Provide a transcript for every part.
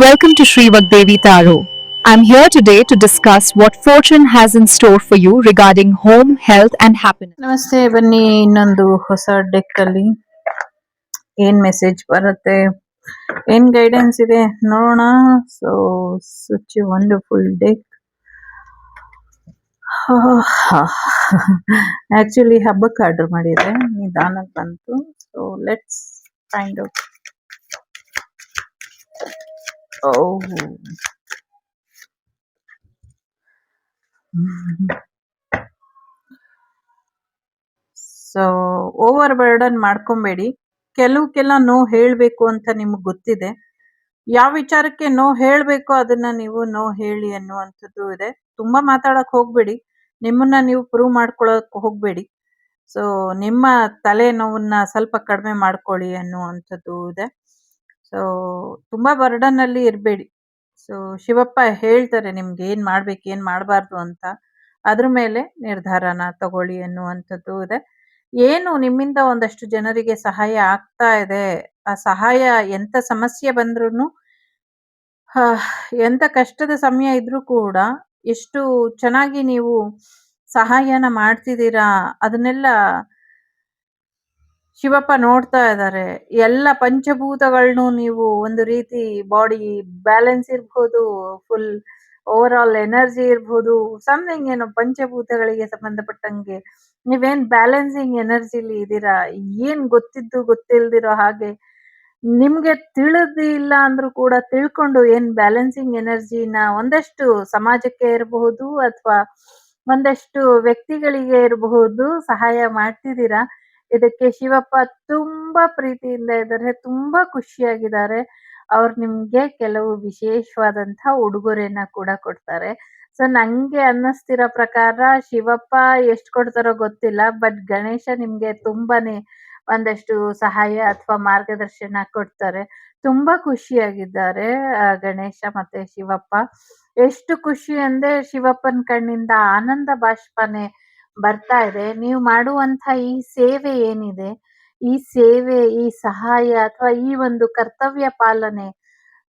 Welcome to Sri Vagdevi Taro. I'm here today to discuss what fortune has in store for you regarding home, health, and happiness. ನಮಸ್ತೆ, ಬನ್ನಿ ಇನ್ನೊಂದು ಹೊಸ deck ಅಲ್ಲಿ ಏನ್ message ಬರುತ್ತೆ, ಏನ್ ಗೈಡೆನ್ಸ್ ಇದೆ ನೋಡೋಣ. So such a wonderful deck. Actually ಹಬ್ಬಕ್ಕೆ ಆರ್ಡರ್ ಮಾಡಿದ್ರೆ ನಿಧಾನಕ್ಕೆ ಬಂತು. So let's find out. So over burden ಮಾಡ್ಕೊಂಬೇಡಿ. ಕೆಲವಕ್ಕೆಲ್ಲ ನೋ ಹೇಳಬೇಕು ಅಂತ ನಿಮ್ಗೆ ಗೊತ್ತಿದೆ. ಯಾವ ವಿಚಾರಕ್ಕೆ ನೋ ಹೇಳಬೇಕು ಅದನ್ನ ನೀವು ನೋ ಹೇಳಿ ಅನ್ನುವಂಥದ್ದು ಇದೆ. ತುಂಬಾ ಮಾತಾಡಕ್ ಹೋಗ್ಬೇಡಿ, ನಿಮ್ಮನ್ನ ನೀವು ಪ್ರೂವ್ ಮಾಡ್ಕೊಳಕ್ ಹೋಗ್ಬೇಡಿ. ಸೊ ನಿಮ್ಮ ತಲೆನೋವನ್ನ ಸ್ವಲ್ಪ ಕಡಿಮೆ ಮಾಡ್ಕೊಳ್ಳಿ ಅನ್ನುವಂಥದ್ದು ಇದೆ. ಸೊ ತುಂಬಾ ಬರ್ಡನ್ ಅಲ್ಲಿ ಇರಬೇಡಿ. ಸೊ ಶಿವಪ್ಪ ಹೇಳ್ತಾರೆ ನಿಮ್ಗೆ ಏನ್ ಮಾಡ್ಬೇಕು ಏನ್ ಮಾಡಬಾರ್ದು ಅಂತ. ಅದ್ರ ಮೇಲೆ ನಿರ್ಧಾರನ ತಗೊಳ್ಳಿ ಅನ್ನುವಂಥದ್ದು ಇದೆ. ಏನು ನಿಮ್ಮಿಂದ ಒಂದಷ್ಟು ಜನರಿಗೆ ಸಹಾಯ ಆಗ್ತಾ ಇದೆ, ಆ ಸಹಾಯ ಎಂತ ಸಮಸ್ಯೆ ಬಂದ್ರೂ, ಎಂತ ಕಷ್ಟದ ಸಮಯ ಇದ್ರೂ ಕೂಡ ಎಷ್ಟು ಚೆನ್ನಾಗಿ ನೀವು ಸಹಾಯನ ಮಾಡ್ತಿದ್ದೀರಾ ಅದನ್ನೆಲ್ಲ ಶಿವಪ್ಪ ನೋಡ್ತಾ ಇದ್ದಾರೆ. ಎಲ್ಲ ಪಂಚಭೂತಗಳನ್ನೂ ನೀವು ಒಂದು ರೀತಿ ಬಾಡಿ ಬ್ಯಾಲೆನ್ಸ್ ಇರ್ಬೋದು, ಫುಲ್ ಓವರ್ ಆಲ್ ಎನರ್ಜಿ ಇರ್ಬೋದು, ಸಮಥಿಂಗ್ ಏನೋ ಪಂಚಭೂತಗಳಿಗೆ ಸಂಬಂಧಪಟ್ಟಂಗೆ ನೀವೇನ್ ಬ್ಯಾಲೆನ್ಸಿಂಗ್ ಎನರ್ಜಿಲಿ ಇದ್ದೀರಾ. ಏನ್ ಗೊತ್ತಿದ್ದು ಗೊತ್ತಿಲ್ದಿರೋ ಹಾಗೆ ನಿಮ್ಗೆ ತಿಳಿದಿಲ್ಲ ಅಂದ್ರೂ ಕೂಡ ತಿಳ್ಕೊಂಡು ಏನ್ ಬ್ಯಾಲೆನ್ಸಿಂಗ್ ಎನರ್ಜಿನ ಒಂದಷ್ಟು ಸಮಾಜಕ್ಕೆ ಇರಬಹುದು ಅಥವಾ ಒಂದಷ್ಟು ವ್ಯಕ್ತಿಗಳಿಗೆ ಇರಬಹುದು ಸಹಾಯ ಮಾಡ್ತಿದ್ದೀರಾ. ಇದಕ್ಕೆ ಶಿವಪ್ಪ ತುಂಬಾ ಪ್ರೀತಿಯಿಂದ ಇದ್ದಾರೆ, ತುಂಬಾ ಖುಷಿಯಾಗಿದ್ದಾರೆ. ಅವ್ರು ನಿಮ್ಗೆ ಕೆಲವು ವಿಶೇಷವಾದಂತ ಉಡುಗೊರೆನ ಕೂಡ ಕೊಡ್ತಾರೆ. ಸೊ ನಂಗೆ ಅನ್ನಿಸ್ತಿರೋ ಪ್ರಕಾರ ಶಿವಪ್ಪ ಎಷ್ಟು ಕೊಡ್ತಾರೋ ಗೊತ್ತಿಲ್ಲ, ಬಟ್ ಗಣೇಶ ನಿಮ್ಗೆ ತುಂಬಾನೇ ಒಂದಷ್ಟು ಸಹಾಯ ಅಥವಾ ಮಾರ್ಗದರ್ಶನ ಕೊಡ್ತಾರೆ. ತುಂಬಾ ಖುಷಿಯಾಗಿದ್ದಾರೆ ಗಣೇಶ ಮತ್ತೆ ಶಿವಪ್ಪ. ಎಷ್ಟು ಖುಷಿ ಅಂದ್ರೆ ಶಿವಪ್ಪನ ಕಣ್ಣಿಂದ ಆನಂದ ಬಾಷ್ಪನೆ ಬರ್ತಾ ಇದೆ. ನೀವು ಮಾಡುವಂತ ಈ ಸೇವೆ ಏನಿದೆ, ಈ ಸೇವೆ, ಈ ಸಹಾಯ ಅಥವಾ ಈ ಒಂದು ಕರ್ತವ್ಯ ಪಾಲನೆ,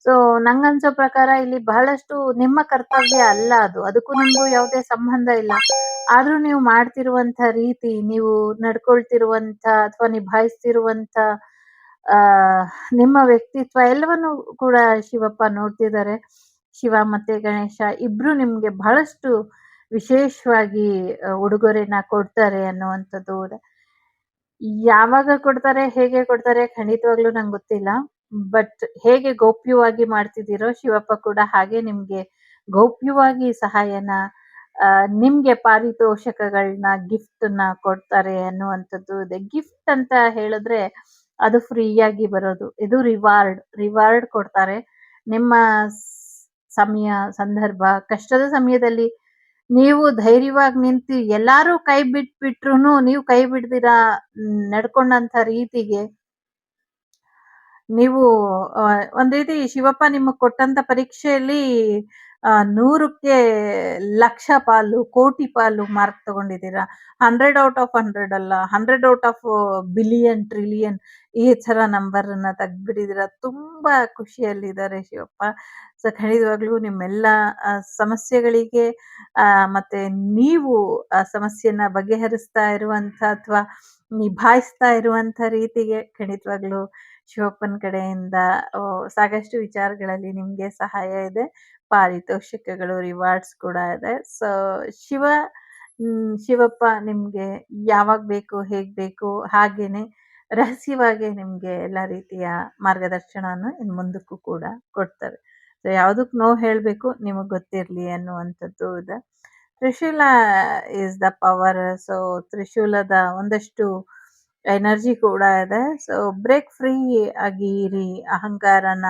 ಸೊ ನಂಗನ್ಸೋ ಪ್ರಕಾರ ಇಲ್ಲಿ ಬಹಳಷ್ಟು ನಿಮ್ಮ ಕರ್ತವ್ಯ ಅಲ್ಲ ಅದು. ಅದಕ್ಕೂ ನಿಮ್ಗೂ ಯಾವುದೇ ಸಂಬಂಧ ಇಲ್ಲ. ಆದ್ರೂ ನೀವು ಮಾಡ್ತಿರುವಂತ ರೀತಿ, ನೀವು ನಡ್ಕೊಳ್ತಿರುವಂತ ಅಥವಾ ನಿಭಾಯಿಸ್ತಿರುವಂತ ಆ ನಿಮ್ಮ ವ್ಯಕ್ತಿತ್ವ ಎಲ್ಲವನ್ನು ಕೂಡ ಶಿವಪ್ಪ ನೋಡ್ತಿದ್ದಾರೆ. ಶಿವ ಮತ್ತೆ ಗಣೇಶ ಇಬ್ರು ನಿಮ್ಗೆ ಬಹಳಷ್ಟು ವಿಶೇಷವಾಗಿ ಉಡುಗೊರೆನ ಕೊಡ್ತಾರೆ ಅನ್ನುವಂಥದ್ದು ಇದೆ. ಯಾವಾಗ ಕೊಡ್ತಾರೆ, ಹೇಗೆ ಕೊಡ್ತಾರೆ ಖಂಡಿತವಾಗ್ಲೂ ನಂಗೆ ಗೊತ್ತಿಲ್ಲ. ಬಟ್ ಹೇಗೆ ಗೌಪ್ಯವಾಗಿ ಮಾಡ್ತಿದ್ದೀರೋ ಶಿವಪ್ಪ ಕೂಡ ಹಾಗೆ ನಿಮ್ಗೆ ಗೌಪ್ಯವಾಗಿ ಸಹಾಯನ, ನಿಮ್ಗೆ ಪಾರಿತೋಷಕಗಳನ್ನ, ಗಿಫ್ಟ್ನ ಕೊಡ್ತಾರೆ ಅನ್ನುವಂಥದ್ದು ಇದೆ. ಗಿಫ್ಟ್ ಅಂತ ಹೇಳಿದ್ರೆ ಅದು ಫ್ರೀಯಾಗಿ ಬರೋದು. ಇದು ರಿವಾರ್ಡ್ ಕೊಡ್ತಾರೆ. ನಿಮ್ಮ ಸಮಯ, ಸಂದರ್ಭ, ಕಷ್ಟದ ಸಮಯದಲ್ಲಿ ನೀವು ಧೈರ್ಯವಾಗಿ ನಿಂತು ಎಲ್ಲಾರು ಕೈ ಬಿಟ್ಬಿಟ್ರುನು ನೀವು ಕೈ ಬಿಡ್ದಿರ ನಡ್ಕೊಂಡಂತ ರೀತಿಗೆ ನೀವು ಒಂದ್ ರೀತಿ ಶಿವಪ್ಪ ನಿಮಗ್ ಕೊಟ್ಟಂತ ಪರೀಕ್ಷೆಯಲ್ಲಿ 100ಕ್ಕೆ ಲಕ್ಷ ಪಾಲು, ಕೋಟಿ ಪಾಲು ಮಾರ್ಕ್ ತಗೊಂಡಿದ್ದೀರಾ. 100 ಔಟ್ ಆಫ್ 100 ಅಲ್ಲ, 100 ಔಟ್ ಆಫ್ ಬಿಲಿಯನ್, ಟ್ರಿಲಿಯನ್ ಈ ತರ ನಂಬರ್ ಅನ್ನ ತೆಗ್ದ್ಬಿಟ್ಟಿದ್ದೀರಾ. ತುಂಬಾ ಖುಷಿಯಲ್ಲಿದ್ದಾರೆ ಶಿವಪ್ಪ. ಸೊ ಖಂಡಿತವಾಗ್ಲೂ ನಿಮ್ಮೆಲ್ಲ ಸಮಸ್ಯೆಗಳಿಗೆ ಮತ್ತೆ ನೀವು ಆ ಸಮಸ್ಯೆನ ಬಗೆಹರಿಸ್ತಾ ಇರುವಂತ ಅಥವಾ ನಿಭಾಯಿಸ್ತಾ ಇರುವಂತ ರೀತಿಗೆ ಖಂಡಿತವಾಗ್ಲೂ ಶಿವಪ್ಪನ ಕಡೆಯಿಂದ ಸಾಕಷ್ಟು ವಿಚಾರಗಳಲ್ಲಿ ನಿಮ್ಗೆ ಸಹಾಯ ಇದೆ. ಪಾರಿತೋಷಕಗಳು, ರಿವಾರ್ಡ್ಸ್ ಕೂಡ ಇದೆ. ಸೊ ಶಿವಪ್ಪ ನಿಮ್ಗೆ ಯಾವಾಗ ಬೇಕು, ಹೇಗ್ ಬೇಕು ಹಾಗೇನೆ ರಹಸ್ಯವಾಗಿ ನಿಮ್ಗೆ ಎಲ್ಲ ರೀತಿಯ ಮಾರ್ಗದರ್ಶನವನ್ನು ಇನ್ ಮುಂದಕ್ಕೂ ಕೂಡ ಕೊಡ್ತಾರೆ. ಸೊ ಯಾವ್ದಕ್ ನೋ ಹೇಳ್ಬೇಕು ನಿಮಗ್ ಗೊತ್ತಿರ್ಲಿ ಅನ್ನುವಂಥದ್ದು ಇದೆ. ತ್ರಿಶೂಲ ಇಸ್ ದ ಪವರ್. ಸೊ ತ್ರಿಶೂಲದ ಒಂದಷ್ಟು ಎನರ್ಜಿ ಕೂಡ ಇದೆ. ಸೊ ಬ್ರೇಕ್ ಫ್ರೀ ಆಗಿ ಇರಿ. ಅಹಂಕಾರನ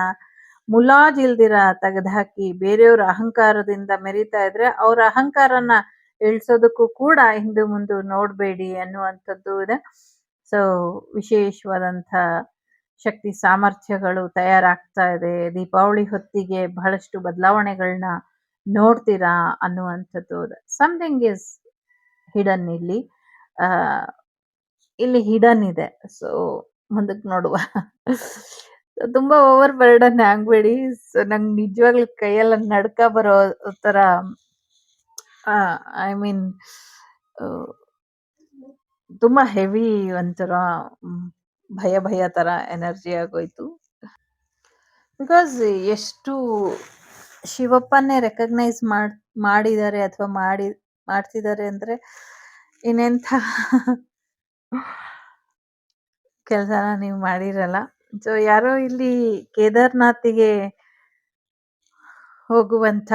ಮುಲಾಜಿಲ್ದಿರ ತೆಗೆದುಹಾಕಿ. ಬೇರೆಯವ್ರ ಅಹಂಕಾರದಿಂದ ಮೆರಿತಾ ಇದ್ರೆ ಅವ್ರ ಅಹಂಕಾರನ ಇಳಿಸೋದಕ್ಕೂ ಕೂಡ ಹಿಂದು ಮುಂದು ನೋಡ್ಬೇಡಿ ಅನ್ನುವಂಥದ್ದು ಇದೆ. ಸೊ ವಿಶೇಷವಾದಂಥ ಶಕ್ತಿ ಸಾಮರ್ಥ್ಯಗಳು ತಯಾರಾಗ್ತಾ ಇದೆ. ದೀಪಾವಳಿ ಹೊತ್ತಿಗೆ ಬಹಳಷ್ಟು ಬದಲಾವಣೆಗಳನ್ನ ನೋಡ್ತೀರಾ ಅನ್ನುವಂಥದ್ದು ಇದೆ. ಸಮಥಿಂಗ್ ಇಸ್ ಹಿಡನ್ ಇಲ್ಲಿ. ಇಲ್ಲಿ ಹಿಡನ್ ಇದೆ. ಸೊ ಮುಂದಕ್ಕೆ ನೋಡುವ. ತುಂಬಾ ಓವರ್ ಬರ್ಡನ್ ಆಗ್ಬೇಡಿ. ಸೊ ನಂಗ್ ನಿಜವಾಗ್ಲೂ ಕೈಯೆಲ್ಲ ನಡ್ಕ ಬರೋ ತರ ಐ ಮೀನ್ ತುಂಬಾ ಹೆವಿ ಒಂಥರ ಹ್ಮ್, ಭಯ ಭಯ ತರ ಎನರ್ಜಿ ಆಗೋಯ್ತು. ಬಿಕಾಸ್ ಎಷ್ಟು ಶಿವಪ್ಪನ್ನೇ ರೆಕಗ್ನೈಸ್ ಮಾಡಿದ್ದಾರೆ ಅಥವಾ ಮಾಡ್ತಿದ್ದಾರೆ ಅಂದ್ರೆ ಇನ್ನೆಂಥ ಕೆಲಸನ ನೀವು ಮಾಡಿರಲ್ಲ. ಸೊ ಯಾರೋ ಇಲ್ಲಿ ಕೇದಾರ್ನಾಥಿಗೆ ಹೋಗುವಂತ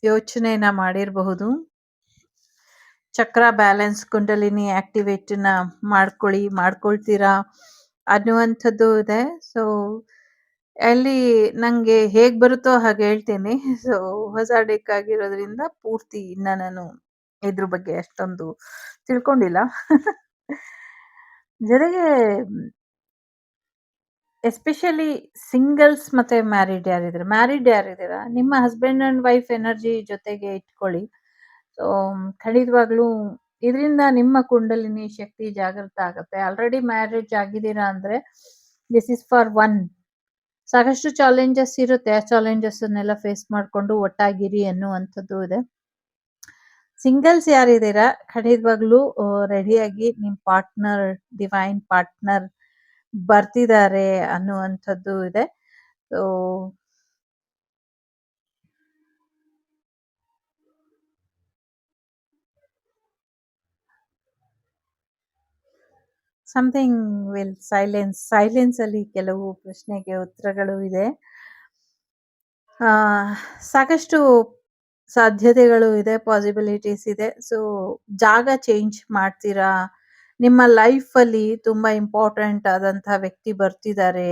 ಯೋಚನೆನ ಮಾಡಿರಬಹುದು. ಚಕ್ರ ಬ್ಯಾಲೆನ್ಸ್ ಕುಂಡಲಿನಿ ಆಕ್ಟಿವೇಟ್‌ನ ಮಾಡ್ಕೊಳ್ತೀರಾ ಅನ್ನುವಂಥದ್ದು ಇದೆ. ಸೊ ಅಲ್ಲಿ ನಂಗೆ ಹೇಗ್ ಬರುತ್ತೋ ಹಾಗೆ ಹೇಳ್ತೀನಿ. ಸೊ ಹೊಸ ಡೆಕ್ ಆಗಿರೋದ್ರಿಂದ ಪೂರ್ತಿ ಇನ್ನ ನಾನು ಇದ್ರ ಬಗ್ಗೆ ಅಷ್ಟೊಂದು ತಿಳ್ಕೊಂಡಿಲ್ಲ. ಜೊತೆಗೆ ಎಸ್ಪೆಷಲಿ ಸಿಂಗಲ್ಸ್ ಮತ್ತೆ ಮ್ಯಾರಿಡ್ ಯಾರಿದ್ದೀರಾ ನಿಮ್ಮ ಹಸ್ಬೆಂಡ್ ಅಂಡ್ ವೈಫ್ ಎನರ್ಜಿ ಜೊತೆಗೆ ಇಟ್ಕೊಳ್ಳಿ. ಸೊ ಖಂಡಿತವಾಗ್ಲೂ ಇದರಿಂದ ನಿಮ್ಮ ಕುಂಡಲಿನಿ ಶಕ್ತಿ ಜಾಗೃತ ಆಗುತ್ತೆ. ಆಲ್ರೆಡಿ ಮ್ಯಾರೇಜ್ ಆಗಿದ್ದೀರಾ ಅಂದ್ರೆ ದಿಸ್ ಇಸ್ ಫಾರ್ ಒನ್. ಸಾಕಷ್ಟು ಚಾಲೆಂಜಸ್ ಇರುತ್ತೆ. ಆ ಚಾಲೆಂಜಸ್ ಅನ್ನೆಲ್ಲ ಫೇಸ್ ಮಾಡ್ಕೊಂಡು ಒಟ್ಟಾಗಿರಿ ಅನ್ನುವಂಥದ್ದು ಇದೆ. ಸಿಂಗಲ್ಸ್ ಯಾರಿದ್ದೀರಾ ಖಂಡಿತವಾಗ್ಲೂ ರೆಡಿಯಾಗಿ ನಿಮ್ ಪಾರ್ಟ್ನರ್, ಡಿವೈನ್ ಪಾರ್ಟ್ನರ್ ಬರ್ತಿದ್ದಾರೆ ಅನ್ನುವಂಥದ್ದು ಇದೆ. ಸೊ ಸಮಥಿಂಗ್ ವಿಲ್ ಸೈಲೆನ್ಸ್ ಅಲ್ಲಿ ಕೆಲವು ಪ್ರಶ್ನೆಗೆ ಉತ್ತರಗಳು ಇದೆ. ಸಾಕಷ್ಟು ಸಾಧ್ಯತೆಗಳು ಇದೆ, ಪಾಸಿಬಿಲಿಟೀಸ್ ಇದೆ. ಸೊ ಜಾಗ ಚೇಂಜ್ ಮಾಡ್ತೀರಾ, ನಿಮ್ಮ ಲೈಫ್ ಅಲ್ಲಿ ತುಂಬಾ ಇಂಪಾರ್ಟೆಂಟ್ ಆದಂತ ವ್ಯಕ್ತಿ ಬರ್ತಿದ್ದಾರೆ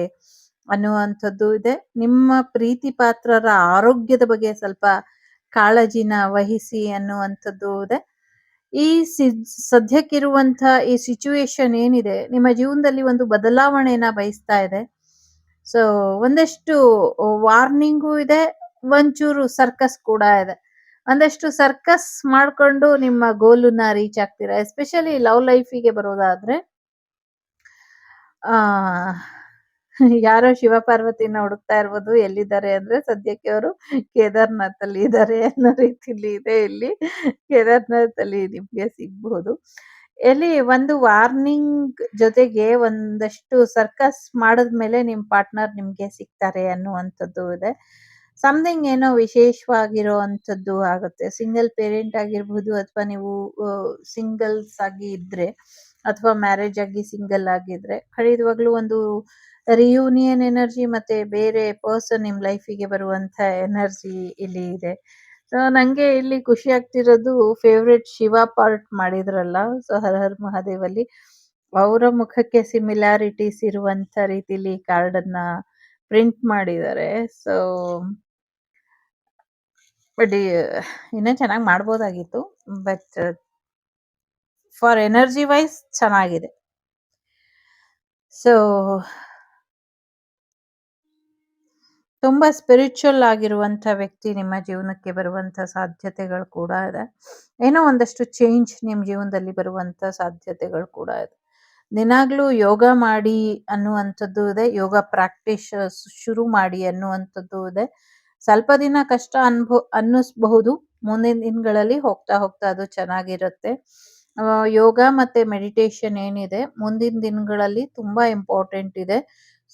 ಅನ್ನುವಂಥದ್ದು ಇದೆ. ನಿಮ್ಮ ಪ್ರೀತಿ ಪಾತ್ರರ ಆರೋಗ್ಯದ ಬಗ್ಗೆ ಸ್ವಲ್ಪ ಕಾಳಜಿನ ವಹಿಸಿ ಅನ್ನುವಂಥದ್ದು ಇದೆ. ಈ ಸದ್ಯಕ್ಕಿರುವಂತ ಈ ಸಿಚುವೇಶನ್ ಏನಿದೆ ನಿಮ್ಮ ಜೀವನದಲ್ಲಿ ಒಂದು ಬದಲಾವಣೆನ ಬಯಸ್ತಾ ಇದೆ. ಸೊ ಒಂದಷ್ಟು ವಾರ್ನಿಂಗು ಇದೆ, ಒಂಚೂರು ಸರ್ಕಸ್ ಕೂಡ ಇದೆ. ಒಂದಷ್ಟು ಸರ್ಕಸ್ ಮಾಡ್ಕೊಂಡು ನಿಮ್ಮ ಗೋಲನ್ನ ರೀಚ್ ಆಗ್ತೀರಾ. ಎಸ್ಪೆಷಲಿ ಲವ್ ಲೈಫಿಗೆ ಬರೋದಾದ್ರೆ ಆ ಯಾರೋ ಶಿವ ಪಾರ್ವತಿನ ಹುಡುಕ್ತಾ ಇರ್ಬೋದು. ಎಲ್ಲಿದ್ದಾರೆ ಅಂದ್ರೆ ಸದ್ಯಕ್ಕೆ ಅವರು ಕೇದಾರ್ನಾಥ್ ಅಲ್ಲಿ ಇದ್ದಾರೆ ಅನ್ನೋ ರೀತಿಲಿ ಇದೆ. ಇಲ್ಲಿ ಕೇದಾರ್ನಾಥ್ ಅಲ್ಲಿ ನಿಮ್ಗೆ ಸಿಗ್ಬಹುದು. ಎಲ್ಲಿ ಒಂದು ವಾರ್ನಿಂಗ್ ಜೊತೆಗೆ ಒಂದಷ್ಟು ಸರ್ಕಸ್ ಮಾಡಿದ್ಮೇಲೆ ನಿಮ್ ಪಾರ್ಟ್ನರ್ ನಿಮ್ಗೆ ಸಿಗ್ತಾರೆ ಅನ್ನುವಂಥದ್ದು ಇದೆ. ಸಮಥಿಂಗ್ ಏನೋ ವಿಶೇಷವಾಗಿರೋ ಅಂಥದ್ದು ಆಗುತ್ತೆ. ಸಿಂಗಲ್ ಪೇರೆಂಟ್ ಆಗಿರ್ಬಹುದು ಅಥವಾ ನೀವು ಸಿಂಗಲ್ಸ್ ಆಗಿ ಇದ್ರೆ ಅಥವಾ ಮ್ಯಾರೇಜ್ ಆಗಿ ಸಿಂಗಲ್ ಆಗಿದ್ರೆ ಖಂಡಿತವಾಗ್ಲೂ ಒಂದು ರಿಯೂನಿಯನ್ ಎನರ್ಜಿ ಮತ್ತೆ ಬೇರೆ ಪರ್ಸನ್ ನಿಮ್ ಲೈಫಿಗೆ ಬರುವಂತ ಎನರ್ಜಿ ಇಲ್ಲಿ ಇದೆ. ಸೊ ನಂಗೆ ಇಲ್ಲಿ ಖುಷಿ ಆಗ್ತಿರೋದು ಫೇವ್ರೆಟ್ ಶಿವ ಪಾರ್ಟ್ ಮಾಡಿದ್ರಲ್ಲ. ಸೊ ಹರ ಹರ್ ಮಹಾದೇವ್ ಅಲ್ಲಿ ಅವರ ಮುಖಕ್ಕೆ ಸಿಮಿಲಾರಿಟೀಸ್ ಇರುವಂತ ರೀತಿಲಿ ಕಾರ್ಡ್ ಅನ್ನ ಪ್ರಿಂಟ್ ಮಾಡಿದ್ದಾರೆ. ಸೊ ಬಟ್ ಇನ್ನೂ ಚೆನ್ನಾಗಿ ಮಾಡ್ಬೋದಾಗಿತ್ತು. ಬಟ್ ಫಾರ್ ಎನರ್ಜಿ ವೈಸ್ ಚೆನ್ನಾಗಿದೆ. ಸೊ ತುಂಬಾ ಸ್ಪಿರಿಚುವಲ್ ಆಗಿರುವಂತ ವ್ಯಕ್ತಿ ನಿಮ್ಮ ಜೀವನಕ್ಕೆ ಬರುವಂತ ಸಾಧ್ಯತೆಗಳು ಕೂಡ ಇದೆ. ಏನೋ ಒಂದಷ್ಟು ಚೇಂಜ್ ನಿಮ್ ಜೀವನದಲ್ಲಿ ಬರುವಂತ ಸಾಧ್ಯತೆಗಳು ಕೂಡ ಇದೆ. ದಿನಾಗ್ಲೂ ಯೋಗ ಮಾಡಿ ಅನ್ನುವಂಥದ್ದು ಇದೆ. ಯೋಗ ಪ್ರಾಕ್ಟೀಸ್ ಶುರು ಮಾಡಿ ಅನ್ನುವಂಥದ್ದು ಇದೆ. ಸ್ವಲ್ಪ ದಿನ ಕಷ್ಟ ಅನ್ನಿಸ್ಬಹುದು. ಮುಂದಿನ ದಿನಗಳಲ್ಲಿ ಹೋಗ್ತಾ ಹೋಗ್ತಾ ಅದು ಚೆನ್ನಾಗಿರುತ್ತೆ. ಯೋಗ ಮತ್ತೆ ಮೆಡಿಟೇಷನ್ ಏನಿದೆ ಮುಂದಿನ ದಿನಗಳಲ್ಲಿ ತುಂಬಾ ಇಂಪಾರ್ಟೆಂಟ್ ಇದೆ.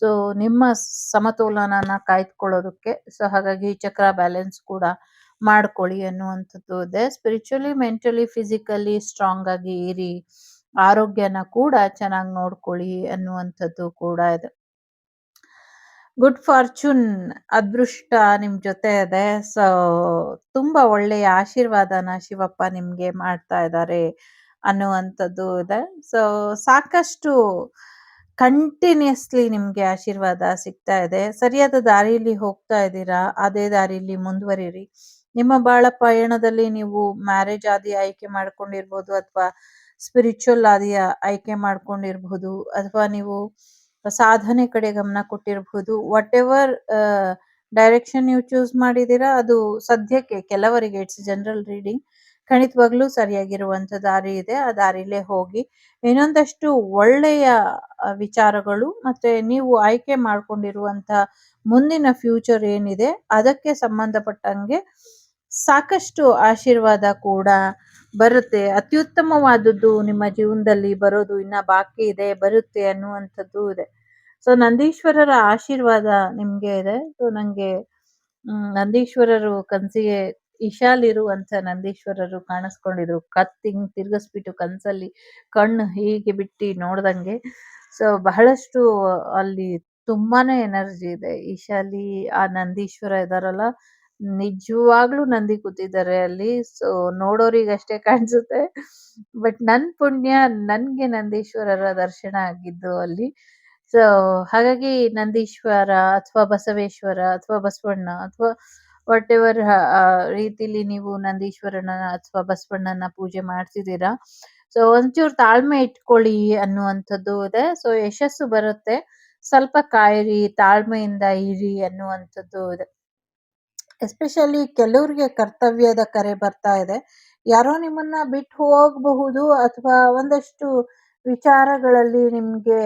ಸೊ ನಿಮ್ಮ ಸಮತೋಲನನ ಕಾಯ್ದುಕೊಳ್ಳೋದಕ್ಕೆ. ಸೊ ಹಾಗಾಗಿ ಚಕ್ರ ಬ್ಯಾಲೆನ್ಸ್ ಕೂಡ ಮಾಡ್ಕೊಳ್ಳಿ ಅನ್ನುವಂಥದ್ದು ಇದೆ. ಸ್ಪಿರಿಚುವಲಿ, ಮೆಂಟಲಿ, ಫಿಸಿಕಲಿ ಸ್ಟ್ರಾಂಗ್ ಆಗಿ ಇರಿ. ಆರೋಗ್ಯನ ಕೂಡ ಚೆನ್ನಾಗಿ ನೋಡ್ಕೊಳ್ಳಿ ಅನ್ನುವಂಥದ್ದು ಕೂಡ ಇದೆ. ಗುಡ್ ಫಾರ್ಚೂನ್, ಅದೃಷ್ಟ ನಿಮ್ ಜೊತೆ ಇದೆ. ಸೊ ತುಂಬಾ ಒಳ್ಳೆಯ ಆಶೀರ್ವಾದನ ಶಿವಪ್ಪ ನಿಮ್ಗೆ ಮಾಡ್ತಾ ಇದ್ದಾರೆ ಅನ್ನುವಂಥದ್ದು ಇದೆ. ಸೊ ಸಾಕಷ್ಟು ಕಂಟಿನ್ಯೂಸ್ಲಿ ನಿಮ್ಗೆ ಆಶೀರ್ವಾದ ಸಿಗ್ತಾ ಇದೆ. ಸರಿಯಾದ ದಾರಿಯಲ್ಲಿ ಹೋಗ್ತಾ ಇದ್ದೀರಾ, ಅದೇ ದಾರಿಯಲ್ಲಿ ಮುಂದುವರಿರಿ. ನಿಮ್ಮ ಬಾಳ ಪಯಣದಲ್ಲಿ ನೀವು ಮ್ಯಾರೇಜ್ ಆದಿ ಆಯ್ಕೆ ಮಾಡ್ಕೊಂಡಿರ್ಬೋದು ಅಥವಾ ಸ್ಪಿರಿಚುವಲ್ ಆದಿ ಆಯ್ಕೆ ಮಾಡ್ಕೊಂಡಿರ್ಬೋದು ಅಥವಾ ನೀವು ಸಾಧನೆ ಕಡೆ ಗಮನ ಕೊಟ್ಟಿರಬಹುದು. ವಾಟ್ ಎವರ್ ಡೈರೆಕ್ಷನ್ ನೀವು ಚೂಸ್ ಮಾಡಿದೀರಾ ಅದು ಸದ್ಯಕ್ಕೆ ಕೆಲವರಿಗೆ ಇಟ್ಸ್ ಜನರಲ್ ರೀಡಿಂಗ್. ಖಂಡಿತವಾಗ್ಲೂ ಸರಿಯಾಗಿರುವಂತ ದಾರಿ ಇದೆ. ಆ ದಾರಿಲೇ ಹೋಗಿ. ಇನ್ನೊಂದಷ್ಟು ಒಳ್ಳೆಯ ವಿಚಾರಗಳು ಮತ್ತೆ ನೀವು ಆಯ್ಕೆ ಮಾಡ್ಕೊಂಡಿರುವಂತ ಮುಂದಿನ ಫ್ಯೂಚರ್ ಏನಿದೆ ಅದಕ್ಕೆ ಸಂಬಂಧಪಟ್ಟಂಗೆ ಸಾಕಷ್ಟು ಆಶೀರ್ವಾದ ಕೂಡ ಬರುತ್ತೆ. ಅತ್ಯುತ್ತಮವಾದದ್ದು ನಿಮ್ಮ ಜೀವನದಲ್ಲಿ ಬರೋದು ಇನ್ನ ಬಾಕಿ ಇದೆ, ಬರುತ್ತೆ ಅನ್ನುವಂಥದ್ದು ಇದೆ. ಸೊ ನಂದೀಶ್ವರರ ಆಶೀರ್ವಾದ ನಿಮ್ಗೆ ಇದೆ. ಸೊ ನಂಗೆ ನಂದೀಶ್ವರರು ಕನಸಿಗೆ ಇಶಾಲಿರುವಂತ ನಂದೀಶ್ವರರು ಕಾಣಿಸ್ಕೊಂಡಿದ್ರು. ಹಿಂಗ್ ತಿರ್ಗಿಸ್ಬಿಟ್ಟು ಕನ್ಸಲ್ಲಿ ಕಣ್ಣು ಹೀಗೆ ಬಿಟ್ಟು ನೋಡ್ದಂಗೆ. ಸೊ ಬಹಳಷ್ಟು ಅಲ್ಲಿ ತುಂಬಾನೇ ಎನರ್ಜಿ ಇದೆ. ಇಶಾಲಿ ಆ ನಂದೀಶ್ವರ ಇದಾರಲ್ಲ, ನಿಜವಾಗ್ಲೂ ನಂದಿ ಕೂತಿದ್ದಾರೆ ಅಲ್ಲಿ. ಸೊ ನೋಡೋರಿಗಷ್ಟೇ ಕಾಣಿಸುತ್ತೆ. ಬಟ್ ನನ್ ಪುಣ್ಯ ನನ್ಗೆ ನಂದೀಶ್ವರರ ದರ್ಶನ ಆಗಿದ್ದು ಅಲ್ಲಿ. ಸೊ ಹಾಗಾಗಿ ನಂದೀಶ್ವರ ಅಥವಾ ಬಸವೇಶ್ವರ ಅಥವಾ ಬಸವಣ್ಣ ಅಥವಾ ವಾಟ್ ಎವರ್ ರೀತಿಲಿ ನೀವು ನಂದೀಶ್ವರನ ಅಥವಾ ಬಸವಣ್ಣನ ಪೂಜೆ ಮಾಡ್ತಿದ್ದೀರಾ. ಸೊ ಒಂಚೂರು ತಾಳ್ಮೆ ಇಟ್ಕೊಳ್ಳಿ ಅನ್ನುವಂಥದ್ದು ಇದೆ. ಸೊ ಯಶಸ್ಸು ಬರುತ್ತೆ. ಸ್ವಲ್ಪ ಕಾಯಿರಿ, ತಾಳ್ಮೆಯಿಂದ ಇರಿ ಅನ್ನುವಂಥದ್ದು ಇದೆ. ಎಸ್ಪೆಷಲಿ ಕೆಲವ್ರಿಗೆ ಕರ್ತವ್ಯದ ಕರೆ ಬರ್ತಾ ಇದೆ. ಯಾರೋ ನಿಮ್ಮನ್ನ ಬಿಟ್ಟು ಹೋಗಬಹುದು ಅಥವಾ ಒಂದಷ್ಟು ವಿಚಾರಗಳಲ್ಲಿ ನಿಮ್ಗೆ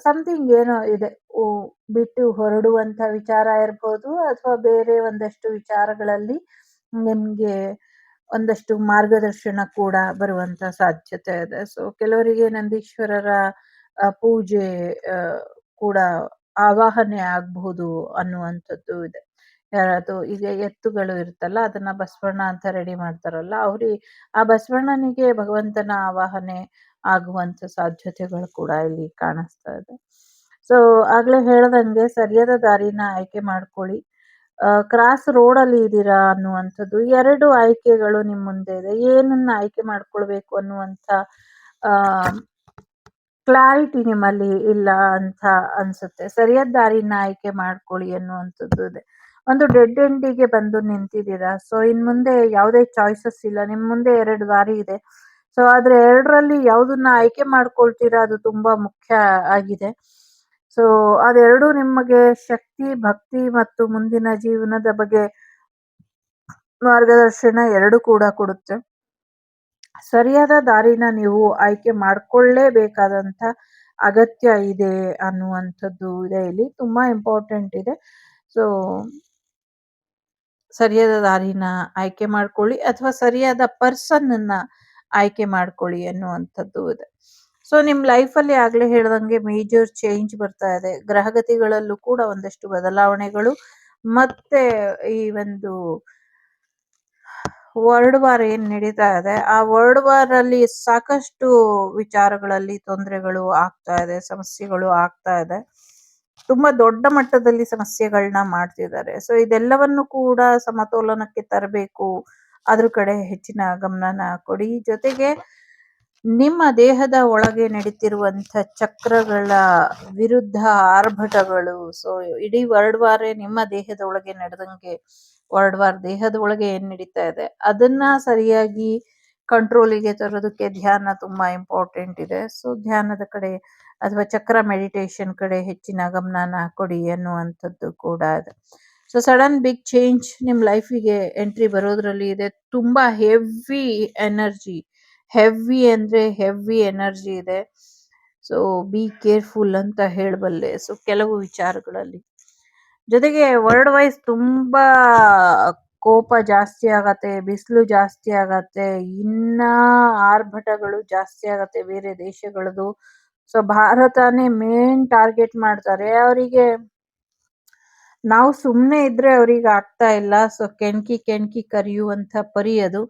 ಸಮಥಿಂಗ್ ಏನೋ ಇದೆ. ಬಿಟ್ಟು ಹೊರಡುವಂತ ವಿಚಾರ ಇರ್ಬೋದು ಅಥವಾ ಬೇರೆ ಒಂದಷ್ಟು ವಿಚಾರಗಳಲ್ಲಿ ನಿಮ್ಗೆ ಒಂದಷ್ಟು ಮಾರ್ಗದರ್ಶನ ಕೂಡ ಬರುವಂತ ಸಾಧ್ಯತೆ ಇದೆ. ಸೊ ಕೆಲವರಿಗೆ ನಂದೀಶ್ವರರ ಪೂಜೆ ಆ, ಕೂಡ ಆವಾಹನೆ ಆಗಬಹುದು ಅನ್ನುವಂಥದ್ದು ಇದೆ. ಯಾರಾದ್ರು ಈಗ ಎತ್ತುಗಳು ಇರುತ್ತಲ್ಲ ಅದನ್ನ ಬಸವಣ್ಣ ಅಂತ ರೆಡಿ ಮಾಡ್ತಾರಲ್ಲ, ಆ ಬಸವಣ್ಣನಿಗೆ ಭಗವಂತನ ಆವಾಹನೆ ಆಗುವಂತ ಸಾಧ್ಯತೆಗಳು ಕೂಡ ಇಲ್ಲಿ ಕಾಣಿಸ್ತಾ ಇದೆ. ಸೊ ಆಗ್ಲೇ ಹೇಳ್ದಂಗೆ ಸರಿಯಾದ ದಾರಿನ ಆಯ್ಕೆ ಮಾಡ್ಕೊಳ್ಳಿ. ಕ್ರಾಸ್ ರೋಡ್ ಅಲ್ಲಿ ಇದ್ದೀರಾ ಅನ್ನುವಂಥದ್ದು 2 ಆಯ್ಕೆಗಳು ನಿಮ್ ಮುಂದೆ ಇದೆ. ಏನನ್ನ ಆಯ್ಕೆ ಮಾಡ್ಕೊಳ್ಬೇಕು ಅನ್ನುವಂತ ಆ ಕ್ಲಾರಿಟಿ ನಿಮ್ಮಲ್ಲಿ ಇಲ್ಲ ಅಂತ ಅನ್ಸುತ್ತೆ. ಸರಿಯಾದ ದಾರಿನ ಆಯ್ಕೆ ಮಾಡ್ಕೊಳ್ಳಿ ಅನ್ನುವಂಥದ್ದು ಇದೆ. ಒಂದು ಡೆಡ್ ಎಂಡಿಗೆ ಬಂದು ನಿಂತಿದ್ದೀರಾ. ಸೊ ಇನ್ ಮುಂದೆ ಯಾವುದೇ ಚಾಯ್ಸಸ್ ಇಲ್ಲ. ನಿಮ್ ಮುಂದೆ 2 ದಾರಿ ಇದೆ. ಸೊ ಆದ್ರೆ 2ರಲ್ಲಿ ಯಾವ್ದನ್ನ ಆಯ್ಕೆ ಮಾಡ್ಕೊಳ್ತೀರಾ ಅದು ತುಂಬಾ ಮುಖ್ಯ ಆಗಿದೆ. ಸೊ ಅದೆರಡು ನಿಮಗೆ ಶಕ್ತಿ, ಭಕ್ತಿ ಮತ್ತು ಮುಂದಿನ ಜೀವನದ ಬಗ್ಗೆ ಮಾರ್ಗದರ್ಶನ 2 ಕೂಡ ಕೊಡುತ್ತೆ. ಸರಿಯಾದ ದಾರಿನ ನೀವು ಆಯ್ಕೆ ಮಾಡ್ಕೊಳ್ಳೇಬೇಕಾದಂತ ಅಗತ್ಯ ಇದೆ ಅನ್ನುವಂಥದ್ದು ಇದೆ ಇಲ್ಲಿ. ತುಂಬಾ ಇಂಪಾರ್ಟೆಂಟ್ ಇದೆ. ಸೊ ಸರಿಯಾದ ದಾರಿನ ಆಯ್ಕೆ ಮಾಡ್ಕೊಳ್ಳಿ ಅಥವಾ ಸರಿಯಾದ ಪರ್ಸನ್ ಅನ್ನ ಆಯ್ಕೆ ಮಾಡ್ಕೊಳ್ಳಿ ಅನ್ನುವಂಥದ್ದು ಇದೆ. ಸೊ ನಿಮ್ ಲೈಫಲ್ಲಿ ಆಗ್ಲೇ ಹೇಳ್ದಂಗೆ ಮೇಜರ್ ಚೇಂಜ್ ಬರ್ತಾ ಇದೆ. ಗ್ರಹಗತಿಗಳಲ್ಲೂ ಕೂಡ ಒಂದಷ್ಟು ಬದಲಾವಣೆಗಳು ಮತ್ತೆ ಈ ಒಂದು ವರ್ಲ್ಡ್ ವಾರ್ ಏನ್ ನಡೀತಾ ಇದೆ ಆ ವರ್ಲ್ಡ್ ವಾರ್ ಅಲ್ಲಿ ಸಾಕಷ್ಟು ವಿಚಾರಗಳಲ್ಲಿ ತೊಂದರೆಗಳು ಆಗ್ತಾ ಇದೆ, ಸಮಸ್ಯೆಗಳು ಆಗ್ತಾ ಇದೆ. ತುಂಬಾ ದೊಡ್ಡ ಮಟ್ಟದಲ್ಲಿ ಸಮಸ್ಯೆಗಳನ್ನ ಮಾಡ್ತಿದ್ದಾರೆ. ಸೊ ಇದೆಲ್ಲವನ್ನು ಕೂಡ ಸಮತೋಲನಕ್ಕೆ ತರಬೇಕು. ಅದ್ರ ಕಡೆ ಹೆಚ್ಚಿನ ಗಮನನ ಕೊಡಿ. ಜೊತೆಗೆ ನಿಮ್ಮ ದೇಹದ ಒಳಗೆ ನಡೀತಿರುವಂತ ಚಕ್ರಗಳ ವಿರುದ್ಧ ಆರ್ಭಟಗಳು. ಸೊ ಇಡೀ ವರ್ಲ್ಡ್ ವಾರೇ ನಿಮ್ಮ ದೇಹದ ಒಳಗೆ ನಡೆದಂಗೆ ವರ್ಲ್ಡ್ ವಾರ್ ದೇಹದ ಒಳಗೆ ಏನ್ ನಡೀತಾ ಇದೆ ಅದನ್ನ ಸರಿಯಾಗಿ ಕಂಟ್ರೋಲಿಗೆ ತರೋದಕ್ಕೆ ಧ್ಯಾನ ತುಂಬಾ ಇಂಪಾರ್ಟೆಂಟ್ ಇದೆ. ಸೊ ಧ್ಯಾನದ ಕಡೆ ಅಥವಾ ಚಕ್ರ ಮೆಡಿಟೇಷನ್ ಕಡೆ ಹೆಚ್ಚಿನ ಗಮನನ ಕೊಡಿ ಅನ್ನುವಂಥದ್ದು ಕೂಡ ಇದೆ. ಸೊ ಸಡನ್ ಬಿಗ್ ಚೇಂಜ್ ನಿಮ್ ಲೈಫಿಗೆ ಎಂಟ್ರಿ ಬರೋದ್ರಲ್ಲಿ ಇದೆ. ತುಂಬಾ ಹೆವಿ ಅಂದ್ರೆ ಹೆವಿ ಎನರ್ಜಿ ಇದೆ. ಸೊ ಬಿ ಕೇರ್ಫುಲ್ ಅಂತ ಹೇಳಬಲ್ಲೆ. ಸೊ ಕೆಲವು ವಿಚಾರಗಳಲ್ಲಿ ಜೊತೆಗೆ ವರ್ಲ್ಡ್ ವೈಸ್ ತುಂಬಾ ಕೋಪ ಜಾಸ್ತಿ ಆಗತ್ತೆ, ಬಿಸಿಲು ಜಾಸ್ತಿ ಆಗತ್ತೆ, ಇನ್ನ ಆರ್ಭಟಗಳು ಜಾಸ್ತಿ ಆಗತ್ತೆ ಬೇರೆ ದೇಶಗಳದು. ಸೊ ಭಾರತನೇ ಮೇನ್ ಟಾರ್ಗೆಟ್ ಮಾಡ್ತಾರೆ. ಅವರಿಗೆ ನಾವು ಸುಮ್ನೆ ಇದ್ರೆ ಅವ್ರಿಗೆ ಆಗ್ತಾ ಇಲ್ಲ. ಸೊ ಕೆಣಕಿ ಕರಿಯುವಂತ ಪರಿ ಅದು.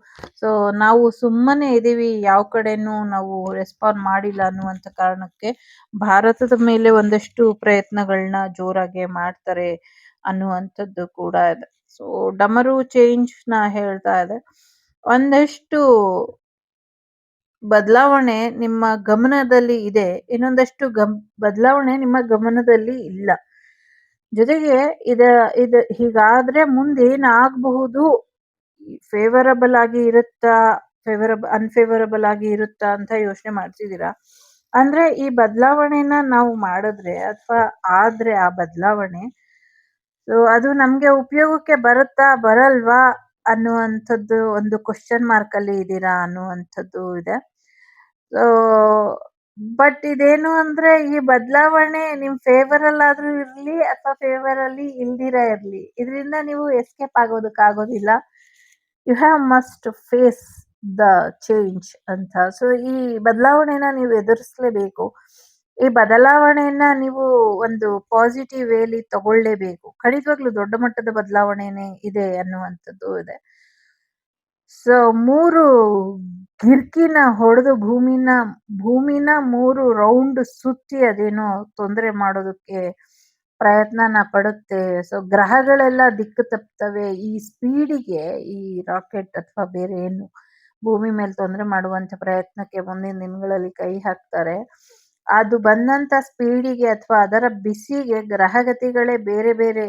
ಸೊ ನಾವು ಸುಮ್ಮನೆ ಇದೀವಿ, ಯಾವ ಕಡೆನೂ ನಾವು ರೆಸ್ಪಾಂಡ್ ಮಾಡಿಲ್ಲ ಅನ್ನುವಂತ ಕಾರಣಕ್ಕೆ ಭಾರತದ ಮೇಲೆ ಒಂದಷ್ಟು ಪ್ರಯತ್ನಗಳನ್ನ ಜೋರಾಗಿ ಮಾಡ್ತಾರೆ ಅನ್ನುವಂಥದ್ದು ಕೂಡ ಇದೆ. ಸೊ ಡಮರು ಚೇಂಜ್ ನ ಹೇಳ್ತಾ ಇದೆ. ಒಂದಷ್ಟು ಬದಲಾವಣೆ ನಿಮ್ಮ ಗಮನದಲ್ಲಿ ಇದೆ, ಇನ್ನೊಂದಷ್ಟು ಬದಲಾವಣೆ ನಿಮ್ಮ ಗಮನದಲ್ಲಿ ಇಲ್ಲ. ಜೊತೆಗೆ ಇದ ಹೀಗಾದ್ರೆ ಮುಂದೆ ಏನಾಗಬಹುದು, ಫೇವರಬಲ್ ಆಗಿ ಇರುತ್ತಾ ಅನ್ಫೇವರಬಲ್ ಆಗಿ ಇರುತ್ತಾ ಅಂತ ಯೋಚನೆ ಮಾಡ್ತಿದ್ದೀರಾ. ಅಂದ್ರೆ ಈ ಬದಲಾವಣೆನ ನಾವು ಮಾಡಿದ್ರೆ ಅಥವಾ ಆದ್ರೆ ಆ ಬದಲಾವಣೆ ಸೊ ಅದು ನಮ್ಗೆ ಉಪಯೋಗಕ್ಕೆ ಬರುತ್ತಾ ಬರಲ್ವಾ ಅನ್ನುವಂಥದ್ದು ಒಂದು ಕ್ವಶನ್ ಮಾರ್ಕ್ ಅಲ್ಲಿ ಇದ್ದೀರಾ ಅನ್ನುವಂಥದ್ದು ಇದೆ. ಸೊ ಬಟ್ ಇದೇನು ಅಂದ್ರೆ ಈ ಬದಲಾವಣೆ ನಿಮ್ ಫೇವರ್ ಅಲ್ಲಾದ್ರೂ ಇರ್ಲಿ ಅಥವಾ ಫೇವರ್ ಅಲ್ಲಿ ಇಲ್ದಿರ ಇರ್ಲಿ, ಇದರಿಂದ ನೀವು ಎಸ್ಕೇಪ್ ಆಗೋದಕ್ಕಾಗೋದಿಲ್ಲ. You have must face the change ಅಂತ. ಸೊ ಈ ಬದಲಾವಣೆನ ನೀವು ಎದುರಿಸಲೇಬೇಕು. ಈ ಬದಲಾವಣೆಯನ್ನ ನೀವು ಒಂದು ಪಾಸಿಟಿವ್ ವೇಲಿ ತಗೊಳ್ಳೇಬೇಕು. ಖಂಡಿತವಾಗ್ಲೂ ದೊಡ್ಡ ಮಟ್ಟದ ಬದಲಾವಣೆನೇ ಇದೆ ಅನ್ನುವಂಥದ್ದು ಇದೆ. ಸೊ 3 ಗಿರ್ಕಿನ ಹೊಡೆದು ಭೂಮಿನ 3 ರೌಂಡ್ ಸುತ್ತಿ ಅದೇನೋ ತೊಂದರೆ ಮಾಡೋದಕ್ಕೆ ಪ್ರಯತ್ನನ ಪಡುತ್ತೆ. ಸೊ ಗ್ರಹಗಳೆಲ್ಲ ದಿಕ್ಕು ತಪ್ತವೆ. ಈ ಸ್ಪೀಡಿಗೆ ಈ ರಾಕೆಟ್ ಅಥವಾ ಬೇರೆ ಏನು ಭೂಮಿ ಮೇಲೆ ತೊಂದರೆ ಮಾಡುವಂತ ಪ್ರಯತ್ನಕ್ಕೆ ಮುಂದಿನ ದಿನಗಳಲ್ಲಿ ಕೈ ಹಾಕ್ತಾರೆ. ಅದು ಬಂದಂತ ಸ್ಪೀಡಿಗೆ ಅಥವಾ ಅದರ ಬಿಸಿಗೆ ಗ್ರಹಗತಿಗಳೇ ಬೇರೆ ಬೇರೆ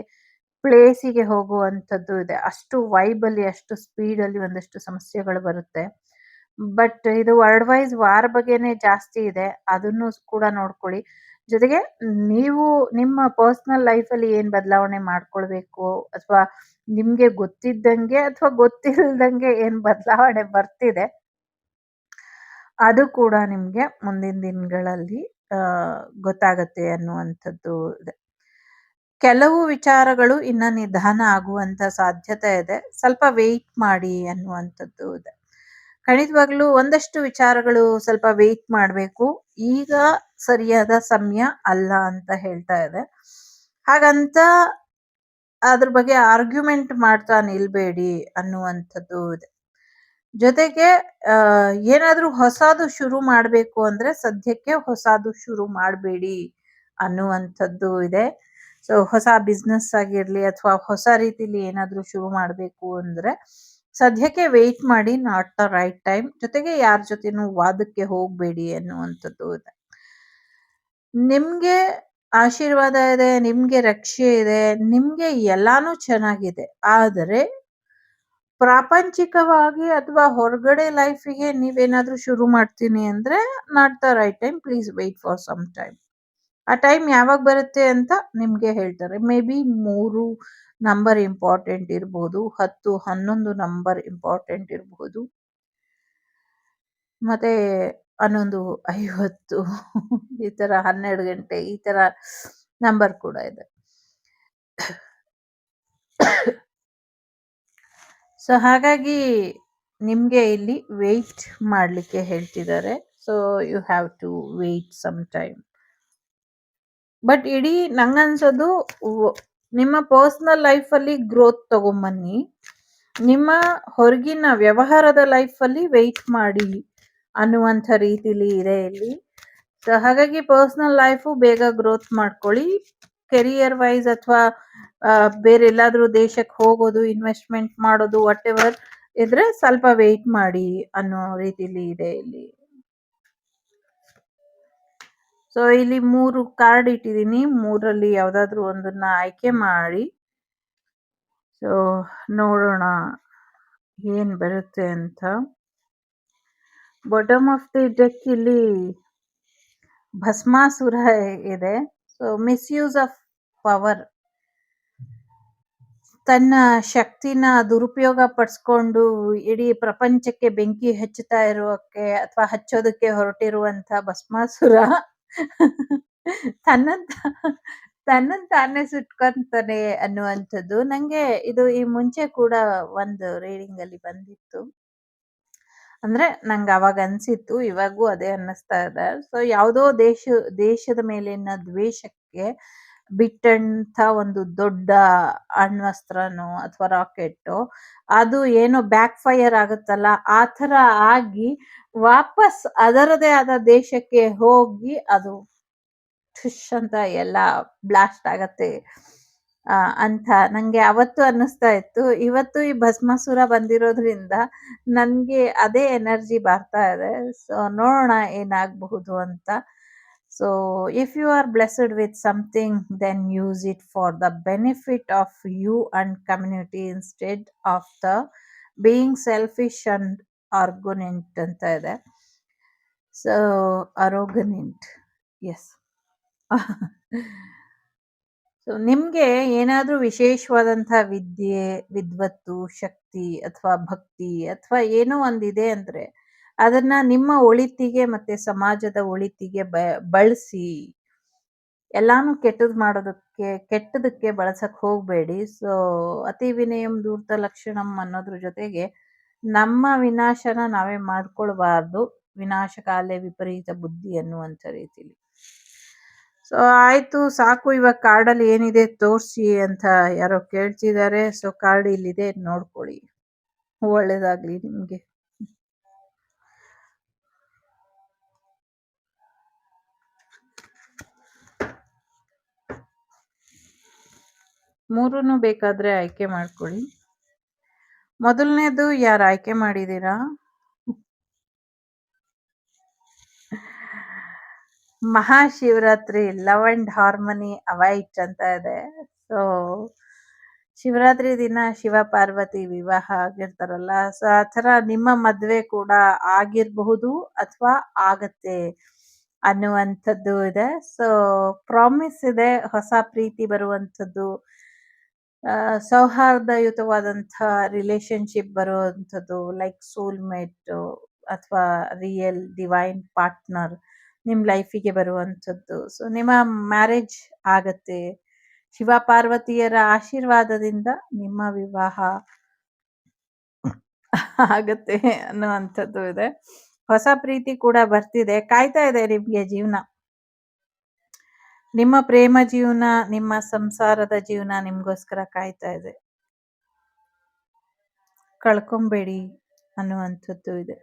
ಪ್ಲೇಸಿಗೆ ಹೋಗುವಂಥದ್ದು ಇದೆ. ಅಷ್ಟು ವೈಬಲ್ಲಿ ಅಷ್ಟು ಸ್ಪೀಡಲ್ಲಿ ಒಂದಷ್ಟು ಸಮಸ್ಯೆಗಳು ಬರುತ್ತೆ. ಬಟ್ ಇದು ವರ್ಲ್ಡ್ ವೈಸ್ ವಾರ್ ಬಗ್ಗೆನೇ ಜಾಸ್ತಿ ಇದೆ. ಅದನ್ನು ಕೂಡ ನೋಡ್ಕೊಳ್ಳಿ. ಜೊತೆಗೆ ನೀವು ನಿಮ್ಮ ಪರ್ಸನಲ್ ಲೈಫಲ್ಲಿ ಏನ್ ಬದಲಾವಣೆ ಮಾಡ್ಕೊಳ್ಬೇಕು ಅಥವಾ ನಿಮ್ಗೆ ಗೊತ್ತಿದ್ದಂಗೆ ಅಥವಾ ಗೊತ್ತಿಲ್ದಂಗೆ ಏನ್ ಬದಲಾವಣೆ ಬರ್ತಿದೆ ಅದು ಕೂಡ ನಿಮ್ಗೆ ಮುಂದಿನ ದಿನಗಳಲ್ಲಿ ಗೊತ್ತಾಗತ್ತೆ ಅನ್ನುವಂಥದ್ದು ಇದೆ. ಕೆಲವು ವಿಚಾರಗಳು ಇನ್ನ ನಿಧಾನ ಆಗುವಂತ ಸಾಧ್ಯತೆ ಇದೆ. ಸ್ವಲ್ಪ ವೆಯ್ಟ್ ಮಾಡಿ ಅನ್ನುವಂಥದ್ದು ಇದೆ. ಖಂಡಿತವಾಗ್ಲೂ ಒಂದಷ್ಟು ವಿಚಾರಗಳು ಸ್ವಲ್ಪ ವೆಯ್ಟ್ ಮಾಡಬೇಕು. ಈಗ ಸರಿಯಾದ ಸಮಯ ಅಲ್ಲ ಅಂತ ಹೇಳ್ತಾ ಇದೆ. ಹಾಗಂತ ಅದ್ರ ಬಗ್ಗೆ ಆರ್ಗ್ಯುಮೆಂಟ್ ಮಾಡ್ತಾ ನಿಲ್ಬೇಡಿ ಅನ್ನುವಂಥದ್ದು ಇದೆ. ಜೊತೆಗೆ ಏನಾದ್ರೂ ಹೊಸದು ಶುರು ಮಾಡ್ಬೇಕು ಅಂದ್ರೆ ಸದ್ಯಕ್ಕೆ ಹೊಸದು ಶುರು ಮಾಡಬೇಡಿ ಅನ್ನುವಂಥದ್ದು ಇದೆ. ಸೊ ಹೊಸ ಬಿಸ್ನೆಸ್ ಆಗಿರ್ಲಿ ಅಥವಾ ಹೊಸ ರೀತಿಲಿ ಏನಾದ್ರೂ ಶುರು ಮಾಡ್ಬೇಕು ಅಂದ್ರೆ ಸದ್ಯಕ್ಕೆ ವೆಯ್ಟ್ ಮಾಡಿ, ನಾಟ್ ದ ರೈಟ್ ಟೈಮ್. ಜೊತೆಗೆ ಯಾರ ಜೊತೆನೂ ವಾದಕ್ಕೆ ಹೋಗ್ಬೇಡಿ ಅನ್ನುವಂಥದ್ದು ಇದೆ. ನಿಮ್ಗೆ ಆಶೀರ್ವಾದ ಇದೆ, ನಿಮ್ಗೆ ರಕ್ಷೆ ಇದೆ, ನಿಮ್ಗೆ ಎಲ್ಲಾನು ಚೆನ್ನಾಗಿದೆ. ಆದರೆ ಪ್ರಾಪಂಚಿಕವಾಗಿ ಅಥವಾ ಹೊರಗಡೆ ಲೈಫಿಗೆ ನೀವೇನಾದ್ರೂ ಶುರು ಮಾಡ್ತೀನಿ ಅಂದ್ರೆ not the right time. Please wait for some time. ಆ ಟೈಮ್ ಯಾವಾಗ ಬರುತ್ತೆ ಅಂತ ನಿಮ್ಗೆ ಹೇಳ್ತಾರೆ. ಮೇ ಬಿ 3 ನಂಬರ್ ಇಂಪಾರ್ಟೆಂಟ್ ಇರ್ಬೋದು, 10, 11 ನಂಬರ್ ಇಂಪಾರ್ಟೆಂಟ್ ಇರ್ಬೋದು, ಮತ್ತೆ 11, 50 ಈ ತರ 12 ಗಂಟೆ ಈ ತರ ನಂಬರ್ ಕೂಡ ಇದೆ. ಸೊ ಹಾಗಾಗಿ ನಿಮ್ಗೆ ಇಲ್ಲಿ ವೆಯ್ಟ್ ಮಾಡ್ಲಿಕ್ಕೆ ಹೇಳ್ತಿದ್ದಾರೆ. So you have to wait some time. But ಇಡೀ ನಂಗನ್ಸೋದು ನಿಮ್ಮ ಪರ್ಸನಲ್ ಲೈಫಲ್ಲಿ ಗ್ರೋತ್ ತಗೊಂಬನ್ನಿ. ನಿಮ್ಮ ಹೊರಗಿನ ವ್ಯವಹಾರದ ಲೈಫಲ್ಲಿ ವೆಯ್ಟ್ ಮಾಡಿ ಅನ್ನುವಂಥ ರೀತಿಲಿ ಇದೆ ಇಲ್ಲಿ. ಸೊ ಹಾಗಾಗಿ ಪರ್ಸನಲ್ ಲೈಫು ಬೇಗ ಗ್ರೋತ್ ಮಾಡ್ಕೊಳ್ಳಿ. ಕೆರಿಯರ್ ವೈಸ್ ಅಥವಾ ಬೇರೆ ಎಲ್ಲಾದ್ರೂ ದೇಶಕ್ಕೆ ಹೋಗೋದು, ಇನ್ವೆಸ್ಟ್ಮೆಂಟ್ ಮಾಡೋದು, ವಾಟ್ ಎವರ್ ಇದ್ರೆ ಸ್ವಲ್ಪ ವೆಯ್ಟ್ ಮಾಡಿ ಅನ್ನೋ ರೀತಿಲಿ ಇದೆ ಇಲ್ಲಿ. ಸೊ ಇಲ್ಲಿ 3 ಕಾರ್ಡ್ ಇಟ್ಟಿದ್ದೀನಿ. 3ರಲ್ಲಿ ಯಾವ್ದಾದ್ರು ಒಂದನ್ನ ಆಯ್ಕೆ ಮಾಡಿ. ಸೊ ನೋಡೋಣ ಏನ್ ಬರುತ್ತೆ ಅಂತ. ಬಾಟಮ್ ಆಫ್ ದಿ ಡೆಕ್ ಇಲ್ಲಿ ಭಸ್ಮಾಸುರ ಇದೆ. So misuse of power. ತನ್ನ ಶಕ್ತಿನ ದುರುಪಯೋಗ ಪಡಿಸ್ಕೊಂಡು ಇಡೀ ಪ್ರಪಂಚಕ್ಕೆ ಬೆಂಕಿ ಹಚ್ಚುತ್ತಾ ಇರೋಕೆ ಅಥವಾ ಹಚ್ಚೋದಕ್ಕೆ ಹೊರಟಿರುವಂತ ಭಸ್ಮಾಸುರ ತನ್ನಂತ ತಾನೇ ಸುಟ್ಕೊಂತಾನೆ ಅನ್ನುವಂಥದ್ದು. ನಂಗೆ ಇದು ಈ ಮುಂಚೆ ಕೂಡ ಒಂದು ರೀಡಿಂಗ್ ಅಲ್ಲಿ ಬಂದಿತ್ತು. ಅಂದ್ರೆ ನಂಗೆ ಅವಾಗ ಅನ್ಸಿತ್ತು, ಇವಾಗೂ ಅದೇ ಅನ್ನಿಸ್ತಾ ಇದೆ. ಸೊ ಯಾವುದೋ ದೇಶದ ಮೇಲಿನ ದ್ವೇಷಕ್ಕೆ ಬಿಟ್ಟಂತ ಒಂದು ದೊಡ್ಡ ಅಣ್ವಸ್ತ್ರನೋ ಅಥವಾ ರಾಕೆಟ್ ಅದು ಏನೋ ಬ್ಯಾಕ್ ಫೈರ್ ಆಗುತ್ತಲ್ಲ, ಆ ತರ ಆಗಿ ವಾಪಸ್ ಅದರದೇ ಆದ ದೇಶಕ್ಕೆ ಹೋಗಿ ಅದು ಠುಶ್ ಅಂತ ಎಲ್ಲ ಬ್ಲಾಸ್ಟ್ ಆಗತ್ತೆ ಅಂತ ನಂಗೆ ಅವತ್ತು ಅನ್ನಿಸ್ತಾ ಇತ್ತು. ಇವತ್ತು ಈ ಭಸ್ಮಾಸುರ ಬಂದಿರೋದ್ರಿಂದ ನನ್ಗೆ ಅದೇ ಎನರ್ಜಿ ಬರ್ತಾ ಇದೆ. ಸೊ ನೋಡೋಣ ಏನಾಗಬಹುದು ಅಂತ. So if you are blessed with something then use it for the benefit of you and community instead of the being selfish and arrogant ಅಂತ ಇದೆ. So ಅರೋಗನೆಂಟ್, S. ಸೊ ನಿಮ್ಗೆ ಏನಾದ್ರೂ ವಿಶೇಷವಾದಂಥ ವಿದ್ಯೆ, ವಿದ್ವತ್ತು, ಶಕ್ತಿ ಅಥವಾ ಭಕ್ತಿ ಅಥವಾ ಏನೋ ಒಂದಿದೆ ಅಂದ್ರೆ, ಅದನ್ನ ನಿಮ್ಮ ಒಳಿತಿಗೆ ಮತ್ತೆ ಸಮಾಜದ ಒಳಿತಿಗೆ ಬಳಸಿ. ಎಲ್ಲಾನು ಕೆಟ್ಟದ್ ಮಾಡೋದಕ್ಕೆ ಕೆಟ್ಟದಕ್ಕೆ ಬಳಸಕ್ ಹೋಗ್ಬೇಡಿ. ಸೊ ಅತಿ ವಿನಯಂ ಧೂರ್ತ ಲಕ್ಷಣಂ ಅನ್ನೋದ್ರ ಜೊತೆಗೆ ನಮ್ಮ ವಿನಾಶನ ನಾವೇ ಮಾಡ್ಕೊಳ್ಬಾರ್ದು. ವಿನಾಶಕಾಲೇ ವಿಪರೀತ ಬುದ್ಧಿ ಅನ್ನುವಂಥ ರೀತಿಲಿ. ಸೊ ಆಯ್ತು ಸಾಕು, ಇವಾಗ ಕಾರ್ಡಲ್ಲಿ ಏನಿದೆ ತೋರ್ಸಿ ಅಂತ ಯಾರೋ ಕೇಳ್ತಿದ್ದಾರೆ. ಸೊ ಕಾರ್ಡ್ ಇಲ್ಲಿದೆ, ನೋಡ್ಕೊಳ್ಳಿ. ಒಳ್ಳೇದಾಗ್ಲಿ ನಿಮ್ಗೆ. ಮೂರನ್ನು ಬೇಕಾದ್ರೆ ಆಯ್ಕೆ ಮಾಡ್ಕೊಳ್ಳಿ. ಮೊದಲನೇದು ಯಾರು ಆಯ್ಕೆ ಮಾಡಿದೀರಾ? Mahashivratri love and harmony await ಅಂತ ಇದೆ. ಸೊ ಶಿವರಾತ್ರಿ ದಿನ ಶಿವ ಪಾರ್ವತಿ ವಿವಾಹ ಆಗಿರ್ತಾರಲ್ಲ, ಸೊ ಆ ಥರ ನಿಮ್ಮ ಮದ್ವೆ ಕೂಡ ಆಗಿರಬಹುದು ಅಥವಾ ಆಗತ್ತೆ ಅನ್ನುವಂಥದ್ದು ಇದೆ. ಸೊ ಪ್ರಾಮಿಸ್ ಇದೆ, ಹೊಸ ಪ್ರೀತಿ ಬರುವಂಥದ್ದು, ಸೌಹಾರ್ದಯುತವಾದಂಥ ರಿಲೇಶನ್ಶಿಪ್ ಬರುವಂಥದ್ದು, ಲೈಕ್ ಸೋಲ್ಮೇಟ್ ಅಥವಾ ರಿಯಲ್ ಡಿವೈನ್ ಪಾರ್ಟ್ನರ್ ನಿಮ್ಮ ಲೈಫಿಗೆ ಬರುವಂಥದ್ದು. ಸೊ ನಿಮ್ಮ ಮ್ಯಾರೇಜ್ ಆಗತ್ತೆ. ಶಿವ ಪಾರ್ವತಿಯರ ಆಶೀರ್ವಾದದಿಂದ ನಿಮ್ಮ ವಿವಾಹ ಆಗತ್ತೆ ಅನ್ನುವಂಥದ್ದು ಇದೆ. ಹೊಸ ಪ್ರೀತಿ ಕೂಡ ಬರ್ತಿದೆ, ಕಾಯ್ತಾ ಇದೆ ನಿಮ್ಗೆ ಜೀವನ. ನಿಮ್ಮ ಪ್ರೇಮ ಜೀವನ, ನಿಮ್ಮ ಸಂಸಾರದ ಜೀವನ ನಿಮ್ಗೋಸ್ಕರ ಕಾಯ್ತಾ ಇದೆ. ಕಳ್ಕೊಂಬೇಡಿ ಅನ್ನುವಂಥದ್ದು ಇದೆ.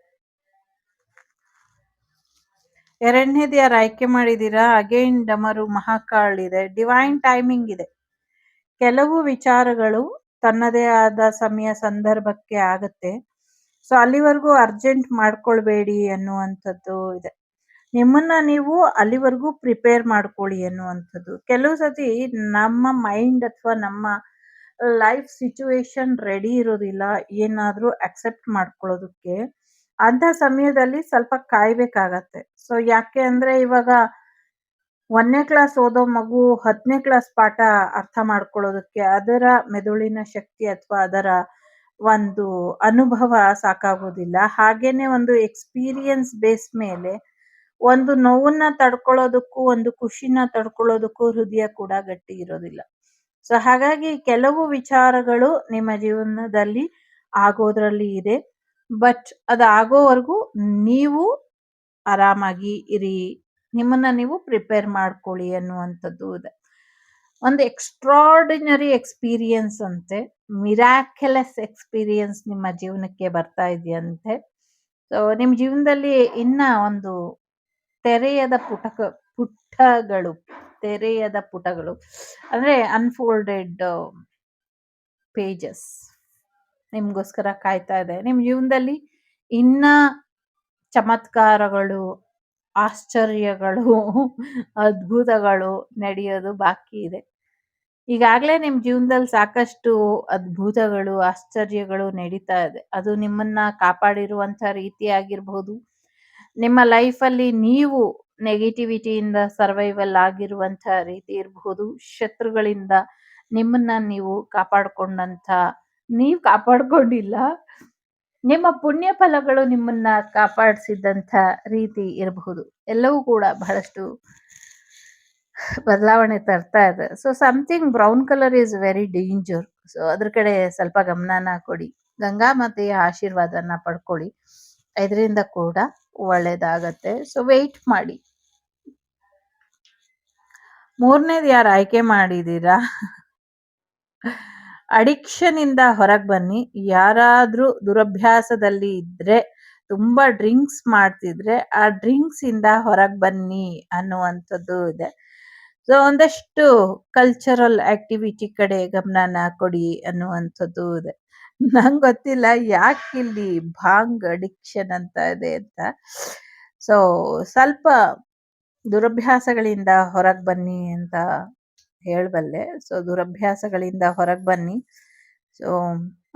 ಎರಡನೇದು ಯಾರು ಆಯ್ಕೆ ಮಾಡಿದೀರಾ? ಅಗೈನ್ ಡಮರು ಮಹಾಕಾಳ್ ಇದೆ. ಡಿವೈನ್ ಟೈಮಿಂಗ್ ಇದೆ. ಕೆಲವು ವಿಚಾರಗಳು ತನ್ನದೇ ಆದ ಸಮಯ ಸಂದರ್ಭಕ್ಕೆ ಆಗತ್ತೆ. ಸೊ ಅಲ್ಲಿವರೆಗೂ ಅರ್ಜೆಂಟ್ ಮಾಡ್ಕೊಳ್ಬೇಡಿ ಅನ್ನುವಂಥದ್ದು ಇದೆ. ನಿಮ್ಮನ್ನ ನೀವು ಅಲ್ಲಿವರೆಗೂ ಪ್ರಿಪೇರ್ ಮಾಡ್ಕೊಳ್ಳಿ ಅನ್ನುವಂಥದ್ದು. ಕೆಲವು ಸತಿ ನಮ್ಮ ಮೈಂಡ್ ಅಥವಾ ನಮ್ಮ ಲೈಫ್ ಸಿಚುವೇಶನ್ ರೆಡಿ ಇರೋದಿಲ್ಲ ಏನಾದ್ರೂ ಅಕ್ಸೆಪ್ಟ್ ಮಾಡ್ಕೊಳ್ಳೋದಕ್ಕೆ. ಅಂತ ಸಮಯದಲ್ಲಿ ಸ್ವಲ್ಪ ಕಾಯ್ಬೇಕಾಗತ್ತೆ. ಸೊ ಯಾಕೆ ಅಂದ್ರೆ ಇವಾಗ 1ನೇ ಕ್ಲಾಸ್ ಓದೋ ಮಗು 10ನೇ ಕ್ಲಾಸ್ ಪಾಠ ಅರ್ಥ ಮಾಡ್ಕೊಳ್ಳೋದಕ್ಕೆ ಅದರ ಮೆದುಳಿನ ಶಕ್ತಿ ಅಥವಾ ಅದರ ಒಂದು ಅನುಭವ ಸಾಕಾಗೋದಿಲ್ಲ. ಹಾಗೇನೆ ಒಂದು ಎಕ್ಸ್ಪೀರಿಯನ್ಸ್ ಬೇಸ್ ಮೇಲೆ ಒಂದು ನೋವನ್ನ ತಡ್ಕೊಳ್ಳೋದಕ್ಕೂ ಒಂದು ಖುಷಿನ ತಡ್ಕೊಳ್ಳೋದಕ್ಕೂ ಹೃದಯ ಕೂಡ ಗಟ್ಟಿ ಇರೋದಿಲ್ಲ. ಸೊ ಹಾಗಾಗಿ ಕೆಲವು ವಿಚಾರಗಳು ನಿಮ್ಮ ಜೀವನದಲ್ಲಿ ಆಗೋದ್ರಲ್ಲಿ ಇದೆ. ಬಟ್ ಅದು ಆಗೋವರೆಗೂ ನೀವು ಆರಾಮಾಗಿ ಇರಿ, ನಿಮ್ಮನ್ನ ನೀವು ಪ್ರಿಪೇರ್ ಮಾಡ್ಕೊಳ್ಳಿ ಅನ್ನುವಂಥದ್ದು ಇದೆ. ಒಂದು ಎಕ್ಸ್ಟ್ರಾರ್ಡಿನರಿ ಎಕ್ಸ್ಪೀರಿಯನ್ಸ್ ಅಂತೆ, ಮಿರಾಕ್ಯುಲಸ್ ಎಕ್ಸ್ಪೀರಿಯನ್ಸ್ ನಿಮ್ಮ ಜೀವನಕ್ಕೆ ಬರ್ತಾ ಇದೆಯಂತೆ. ಸೊ ನಿಮ್ಮ ಜೀವನದಲ್ಲಿ ಇನ್ನ ಒಂದು ತೆರೆಯದ ಪುಟಗಳು ತೆರೆಯದ ಪುಟಗಳು ಅಂದ್ರೆ ಅನ್ಫೋಲ್ಡೆಡ್ ಪೇಜಸ್ ನಿಮ್ಗೋಸ್ಕರ ಕಾಯ್ತಾ ಇದೆ. ನಿಮ್ ಜೀವನದಲ್ಲಿ ಇನ್ನ ಚಮತ್ಕಾರಗಳು, ಆಶ್ಚರ್ಯಗಳು, ಅದ್ಭುತಗಳು ನಡೆಯೋದು ಬಾಕಿ ಇದೆ. ಈಗಾಗಲೇ ನಿಮ್ ಜೀವನದಲ್ಲಿ ಸಾಕಷ್ಟು ಅದ್ಭುತಗಳು, ಆಶ್ಚರ್ಯಗಳು ನಡೀತಾ ಇದೆ. ಅದು ನಿಮ್ಮನ್ನ ಕಾಪಾಡಿರುವಂತ ರೀತಿ ಆಗಿರ್ಬಹುದು, ನಿಮ್ಮ ಲೈಫಲ್ಲಿ ನೀವು ನೆಗೆಟಿವಿಟಿಯಿಂದ ಸರ್ವೈವಲ್ ಆಗಿರುವಂತ ರೀತಿ ಇರಬಹುದು, ಶತ್ರುಗಳಿಂದ ನಿಮ್ಮನ್ನ ನೀವು ಕಾಪಾಡ್ಕೊಂಡಿಲ್ಲ, ನಿಮ್ಮ ಪುಣ್ಯ ಫಲಗಳು ನಿಮ್ಮನ್ನ ಕಾಪಾಡಿಸಿದಂಥ ರೀತಿ ಇರಬಹುದು. ಎಲ್ಲವೂ ಕೂಡ ಬಹಳಷ್ಟು ಬದಲಾವಣೆ ತರ್ತಾ ಇದೆ. So something brown colour is very danger. So ಅದ್ರ ಕಡೆ ಸ್ವಲ್ಪ ಗಮನನ ಕೊಡಿ. ಗಂಗಾ ಮಾತೆಯ ಆಶೀರ್ವಾದನ ಪಡ್ಕೊಳ್ಳಿ, ಇದರಿಂದ ಕೂಡ ಒಳ್ಳೇದಾಗತ್ತೆ. ಸೊ ವೆಯ್ಟ್ ಮಾಡಿ. ಮೂರನೇದು ಯಾರು ಆಯ್ಕೆ ಮಾಡಿದೀರಾ? ಅಡಿಕ್ಷನ್ ಇಂದ ಹೊರಗೆ ಬನ್ನಿ. ಯಾರಾದ್ರೂ ದುರಭ್ಯಾಸದಲ್ಲಿ ಇದ್ರೆ, ತುಂಬಾ ಡ್ರಿಂಕ್ಸ್ ಮಾಡ್ತಿದ್ರೆ ಆ ಡ್ರಿಂಕ್ಸ್ ಇಂದ ಹೊರಗೆ ಬನ್ನಿ ಅನ್ನುವಂಥದ್ದು ಇದೆ. ಸೊ ಒಂದಷ್ಟು ಕಲ್ಚರಲ್ ಆಕ್ಟಿವಿಟಿ ಕಡೆ ಗಮನನ ಕೊಡಿ ಅನ್ನುವಂಥದ್ದು ಇದೆ. ನಂಗೆ ಗೊತ್ತಿಲ್ಲ ಯಾಕೆ ಇಲ್ಲಿ ಭಾಂಗ್ ಅಡಿಕ್ಷನ್ ಅಂತ ಇದೆ ಅಂತ. ಸೊ ಸ್ವಲ್ಪ ದುರಭ್ಯಾಸಗಳಿಂದ ಹೊರಗೆ ಬನ್ನಿ ಅಂತ ಹೇಳಬಲ್ಲೆ. ಸೊ ದುರಭ್ಯಾಸಗಳಿಂದ ಹೊರಗೆ ಬನ್ನಿ. ಸೊ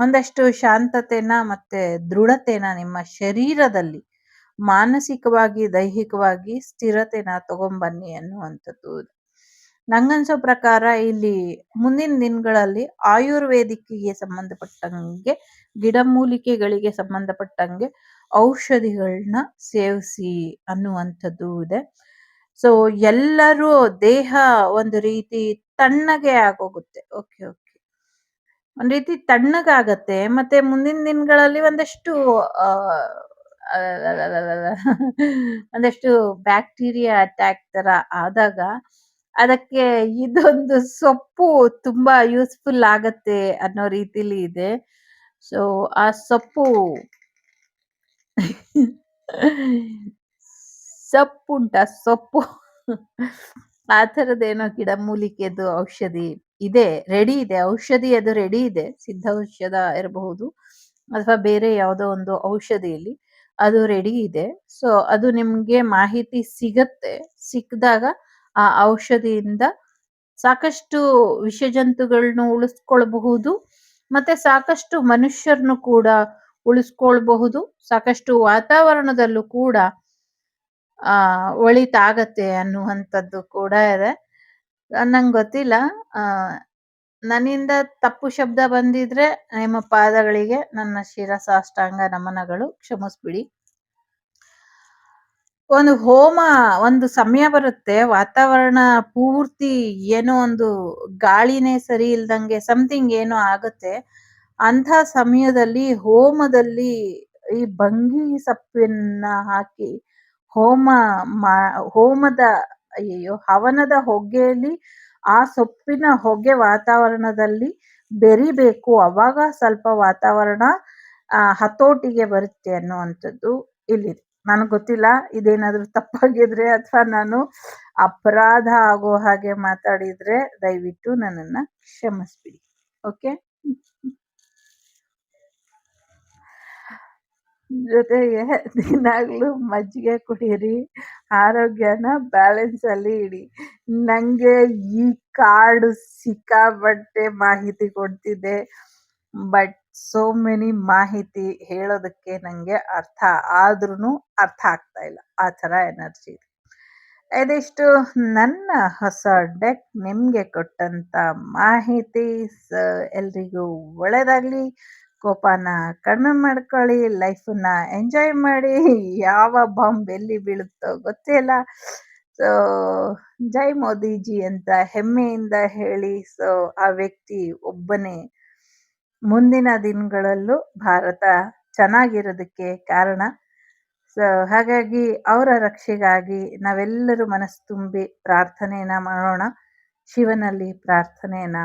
ಒಂದಷ್ಟು ಶಾಂತತೆನ ಮತ್ತೆ ದೃಢತೆನ ನಿಮ್ಮ ಶರೀರದಲ್ಲಿ, ಮಾನಸಿಕವಾಗಿ ದೈಹಿಕವಾಗಿ ಸ್ಥಿರತೆನ ತಗೊಂಬನ್ನಿ ಅನ್ನುವಂಥದ್ದು. ನಂಗನ್ಸೋ ಪ್ರಕಾರ ಇಲ್ಲಿ ಮುಂದಿನ ದಿನಗಳಲ್ಲಿ ಆಯುರ್ವೇದಿಕ್ಕಿಗೆ ಸಂಬಂಧಪಟ್ಟಂಗೆ, ಗಿಡಮೂಲಿಕೆಗಳಿಗೆ ಸಂಬಂಧಪಟ್ಟಂಗೆ ಔಷಧಿಗಳನ್ನ ಸೇವಿಸಿ ಅನ್ನುವಂಥದ್ದು ಇದೆ. ಸೊ ಎಲ್ಲರೂ ದೇಹ ಒಂದು ರೀತಿ ತಣ್ಣಗೆ ಆಗೋಗುತ್ತೆ. Okay, okay. ಒಂದ್ ರೀತಿ ತಣ್ಣಗಾಗತ್ತೆ. ಮತ್ತೆ ಮುಂದಿನ ದಿನಗಳಲ್ಲಿ ಒಂದಷ್ಟು ಆ ಒಂದಷ್ಟು ಬ್ಯಾಕ್ಟೀರಿಯಾ ಅಟ್ಯಾಕ್ ತರ ಆದಾಗ ಅದಕ್ಕೆ ಇದೊಂದು ಸೊಪ್ಪು ತುಂಬಾ ಯೂಸ್ಫುಲ್ ಆಗತ್ತೆ ಅನ್ನೋ ರೀತಿಲಿ ಇದೆ. ಸೊ ಆ ಸೊಪ್ಪು ಸೊಪ್ಪುಂಟಾ ಸೊಪ್ಪು ಆ ಥರದ್ದೇನೋ ಗಿಡಮೂಲಿಕೆದು ಔಷಧಿ ಇದೆ, ರೆಡಿ ಇದೆ. ಔಷಧಿ ಅದು ರೆಡಿ ಇದೆ. ಸಿದ್ಧೌಷಧ ಇರಬಹುದು ಅಥವಾ ಬೇರೆ ಯಾವುದೋ ಒಂದು ಔಷಧಿಯಲ್ಲಿ ಅದು ರೆಡಿ ಇದೆ. ಸೊ ಅದು ನಿಮ್ಗೆ ಮಾಹಿತಿ ಸಿಗತ್ತೆ. ಸಿಕ್ಕಿದಾಗ ಆ ಔಷಧಿಯಿಂದ ಸಾಕಷ್ಟು ವಿಷಜಂತುಗಳನ್ನ ಉಳಿಸ್ಕೊಳ್ಬಹುದು. ಮತ್ತೆ ಸಾಕಷ್ಟು ಮನುಷ್ಯರನ್ನು ಕೂಡ ಉಳಿಸ್ಕೊಳ್ಬಹುದು. ಸಾಕಷ್ಟು ವಾತಾವರಣದಲ್ಲೂ ಕೂಡ ಒಳಿತಾಗತ್ತೆ ಅನ್ನುವಂಥದ್ದು ಕೂಡ ಇದೆ. ನಂಗೆ ಗೊತ್ತಿಲ್ಲ. ಆ ನನ್ನಿಂದ ತಪ್ಪು ಶಬ್ದ ಬಂದಿದ್ರೆ ನಿಮ್ಮ ಪಾದಗಳಿಗೆ ನನ್ನ ಶಿರಸಾಷ್ಟಾಂಗ ನಮನಗಳು. ಕ್ಷಮಿಸ್ಬಿಡಿ. ಒಂದು ಹೋಮ ಒಂದು ಸಮಯ ಬರುತ್ತೆ, ವಾತಾವರಣ ಪೂರ್ತಿ ಏನೋ ಒಂದು ಗಾಳಿನೇ ಸರಿ ಇಲ್ದಂಗೆ ಸಮಥಿಂಗ್ ಏನೋ ಆಗುತ್ತೆ. ಅಂಥ ಸಮಯದಲ್ಲಿ ಹೋಮದಲ್ಲಿ ಈ ಬಂಗಿ ಸೊಪ್ಪನ್ನ ಹಾಕಿ ಹೋಮ ಹೋಮದ ಹವನದ ಹೊಗೆಯಲ್ಲಿ ಆ ಸೊಪ್ಪಿನ ಹೊಗೆ ವಾತಾವರಣದಲ್ಲಿ ಬೆರಿಬೇಕು. ಅವಾಗ ಸ್ವಲ್ಪ ವಾತಾವರಣ ಹತೋಟಿಗೆ ಬರುತ್ತೆ ಅನ್ನುವಂಥದ್ದು ಇಲ್ಲಿದೆ. ನನಗ್ ಗೊತ್ತಿಲ್ಲ, ಇದೇನಾದ್ರೂ ತಪ್ಪಾಗಿದ್ರೆ ಅಥವಾ ನಾನು ಅಪರಾಧ ಆಗೋ ಹಾಗೆ ಮಾತಾಡಿದ್ರೆ ದಯವಿಟ್ಟು ನನ್ನನ್ನ ಕ್ಷಮಿಸ್ಬಿಡಿ. ಓಕೆ. ಜೊತೆಗೆ ದಿನಾಗ್ಲೂ ಮಜ್ಜಿಗೆ ಕುಡೀರಿ, ಆರೋಗ್ಯನ ಬ್ಯಾಲೆನ್ಸ್ ಅಲ್ಲಿ ಇಡಿ. ನಂಗೆ ಈ ಕಾರ್ಡ್ ಸಿಕ್ಕಾಪಟ್ಟೆ ಮಾಹಿತಿ ಕೊಡ್ತಿದೆ. ಬಟ್ ಸೋ ಮೆನಿ ಮಾಹಿತಿ ಹೇಳೋದಕ್ಕೆ ನಂಗೆ ಅರ್ಥ ಆದ್ರೂ ಅರ್ಥ ಆಗ್ತಾ ಇಲ್ಲ. ಆ ಥರ ಎನರ್ಜಿ ಇದೆ. ಇದಿಷ್ಟು ನನ್ನ ಹೊಸ ಡೆಕ್ ನಿಮ್ಗೆ ಕೊಟ್ಟಂತ ಮಾಹಿತಿ. ಎಲ್ರಿಗೂ ಒಳ್ಳೇದಾಗ್ಲಿ. ಕೋಪನ ಕಡಿಮೆ ಮಾಡ್ಕೊಳ್ಳಿ. ಲೈಫನ್ನ ಎಂಜಾಯ್ ಮಾಡಿ. ಯಾವ ಬಾಂಬ್ ಎಲ್ಲಿ ಬೀಳುತ್ತೋ ಗೊತ್ತಿಲ್ಲ. ಸೊ ಜೈ ಮೋದಿಜಿ ಅಂತ ಹೆಮ್ಮೆಯಿಂದ ಹೇಳಿ. ಸೊ ಆ ವ್ಯಕ್ತಿ ಒಬ್ಬನೇ ಮುಂದಿನ ದಿನಗಳಲ್ಲೂ ಭಾರತ ಚೆನ್ನಾಗಿರೋದಕ್ಕೆ ಕಾರಣ. ಸೊ ಹಾಗಾಗಿ ಅವರ ರಕ್ಷೆಗಾಗಿ ನಾವೆಲ್ಲರೂ ಮನಸ್ಸು ತುಂಬಿ ಪ್ರಾರ್ಥನೆಯನ್ನ ಮಾಡೋಣ. ಶಿವನಲ್ಲಿ ಪ್ರಾರ್ಥನೆಯನ್ನ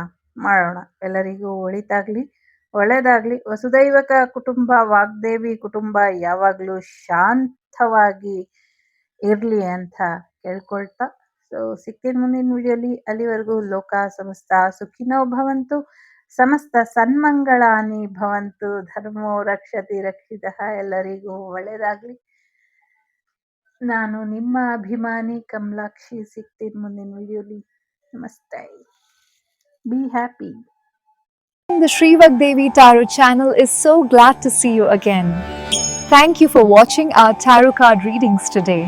ಮಾಡೋಣ. ಎಲ್ಲರಿಗೂ ಒಳ್ಳೇದಾಗ್ಲಿ. ವಸುದೈವಕ ಕುಟುಂಬ, ವಾಗ್ದೇವಿ ಕುಟುಂಬ ಯಾವಾಗ್ಲೂ ಶಾಂತವಾಗಿ ಇರ್ಲಿ ಅಂತ ಕೇಳ್ಕೊಳ್ತಾ, ಸೊ ಸಿಗ್ತೀನಿ ಮುಂದಿನ ವಿಡಿಯೋಲಿ. ಅಲ್ಲಿವರೆಗೂ ಲೋಕ ಸಮಸ್ತ ಸುಖಿನೋ ಭವಂತು, ಸಮಸ್ತ ಸನ್ಮಂಗಳಾನಿ ಭವಂತು, ಧರ್ಮೋ ರಕ್ಷತಿ ರಕ್ಷಿತಃ. ಎಲ್ಲರಿಗೂ ಒಳ್ಳೇದಾಗ್ಲಿ. ನಾನು ನಿಮ್ಮ ಅಭಿಮಾನಿ ಕಮಲಾಕ್ಷಿ. ಸಿಗ್ತೀನಿ ಮುಂದಿನ ವಿಡಿಯೋಲಿ. ನಮಸ್ತೆ. Be happy. The Shrivak Devi Tarot channel is so glad to see you again. Thank you for watching our tarot card readings today.